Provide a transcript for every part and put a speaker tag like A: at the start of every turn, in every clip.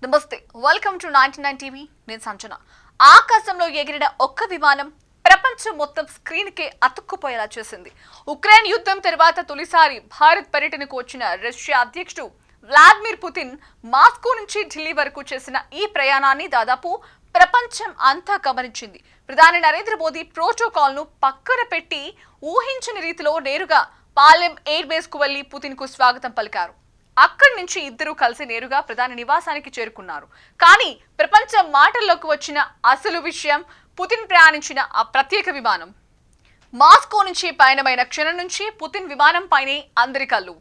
A: నమస్తే, welcome to 99 TV. నేను సంజన. ఆకాశంలో ఎగిరిన ఒక్క విమానం ప్రపంచం మొత్తం స్క్రీన్ కే అతుక్కుపోయేలా చేసింది. ఉక్రెయిన్ యుద్ధం తర్వాత తొలిసారి భారత్ పర్యటనకు వచ్చిన రష్యా అధ్యక్షుడు వ్లాదిమిర్ పుతిన్ మాస్కో నుంచి ఢిల్లీ వరకు చేసిన ఈ ప్రయాణాన్ని దాదాపు ప్రపంచం అంతా గమనించింది. ప్రధాని నరేంద్ర మోదీ ప్రోటోకాల్ ను పక్కన పెట్టి ఊహించని రీతిలో నేరుగా పాలెం ఎయిర్ బేస్ కు వెళ్లి పుతిన్ కు స్వాగతం పలికారు. అక్కడి నుంచి ఇద్దరు కలిసి నేరుగా ప్రధాని నివాసానికి చేరుకున్నారు. కానీ ప్రపంచం మాటల్లోకి వచ్చిన అసలు విషయం పుతిన్ ప్రయాణించిన ఆ ప్రత్యేక విమానం. మాస్కో నుంచి పయనమైన క్షణం నుంచి పుతిన్ విమానం పైనే అందరి కళ్ళు.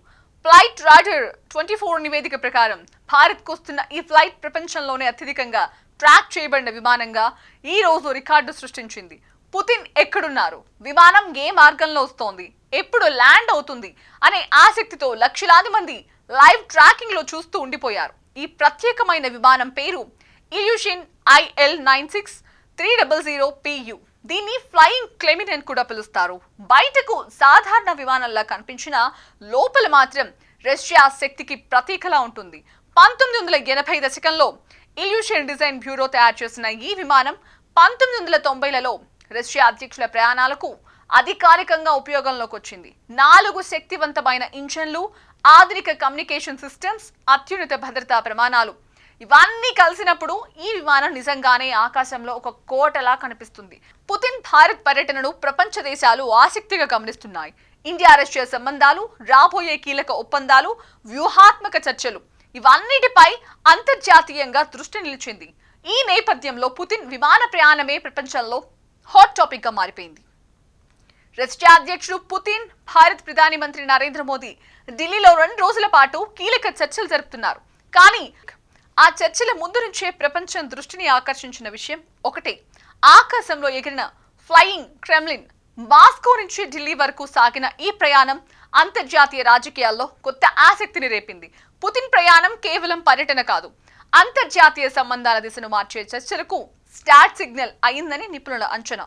A: ఫ్లైట్ రైడర్ 24 నివేదిక ప్రకారం భారత్కు వస్తున్న ఈ ఫ్లైట్ ప్రపంచంలోనే అత్యధికంగా ట్రాక్ చేయబడిన విమానంగా ఈ రోజు రికార్డు సృష్టించింది. పుతిన్ ఎక్కడున్నారు, విమానం ఏ మార్గంలో వస్తోంది, ఎప్పుడు ల్యాండ్ అవుతుంది అనే ఆసక్తితో లక్షలాది మంది లైవ్ ట్రాకింగ్ లో చూస్తూ ఉండిపోయారు. ఈ ప్రత్యేకమైన విమానం పేరు ఇల్యూషన్ IL-96-300PU. దీన్ని ఫ్లయింగ్ క్లెమిన్ అని కూడా పిలుస్తారు. బయటకు సాధారణ విమానంలా కనిపించిన లోపల మాత్రం రష్యా శక్తికి ప్రతీకలా ఉంటుంది. 1980 దశకంలో ఇల్యూషన్ డిజైన్ బ్యూరో తయారు చేసిన ఈ విమానం 1990లలో రష్యా అధ్యక్షుల ప్రయాణాలకు అధికారికంగా ఉపయోగంలోకి వచ్చింది. 4 శక్తివంతమైన ఇంజన్లు, ఆధునిక కమ్యూనికేషన్ సిస్టమ్స్, అత్యున్నత భద్రతా ప్రమాణాలు ఇవన్నీ కలిసినప్పుడు ఈ విమానం నిజంగానే ఆకాశంలో ఒక కోటలా కనిపిస్తుంది. పుతిన్ భారత్ పర్యటనను ప్రపంచ దేశాలు ఆసక్తిగా గమనిస్తున్నాయి. ఇండియా రష్యా సంబంధాలు, రాబోయే కీలక ఒప్పందాలు, వ్యూహాత్మక చర్చలు ఇవన్నిటిపై అంతర్జాతీయంగా దృష్టి నిలిచింది. ఈ నేపథ్యంలో పుతిన్ విమాన ప్రయాణమే ప్రపంచంలో హాట్ టాపిక్ గా మారిపోయింది. రష్యా అధ్యక్షుడు పుతిన్, భారత్ ప్రధాని మంత్రి నరేంద్ర మోదీ ఢిల్లీలో 2 రోజుల పాటు కీలక చర్చలు జరుపుతున్నారు. కానీ ఆ చర్చల ముందు నుంచే ప్రపంచం దృష్టిని ఆకర్షించిన విషయం ఒకటే: ఆకాశంలో ఎగిరిన ఫ్లయింగ్ క్రెమ్లిన్. మాస్కో నుంచి ఢిల్లీ వరకు సాగిన ఈ ప్రయాణం అంతర్జాతీయ రాజకీయాల్లో కొత్త ఆసక్తిని రేపింది. పుతిన్ ప్రయాణం కేవలం పర్యటన కాదు, అంతర్జాతీయ సంబంధాల దిశను మార్చే చర్చలకు స్టార్ట్ సిగ్నల్ అయిందని నిపుణుల అంచనా.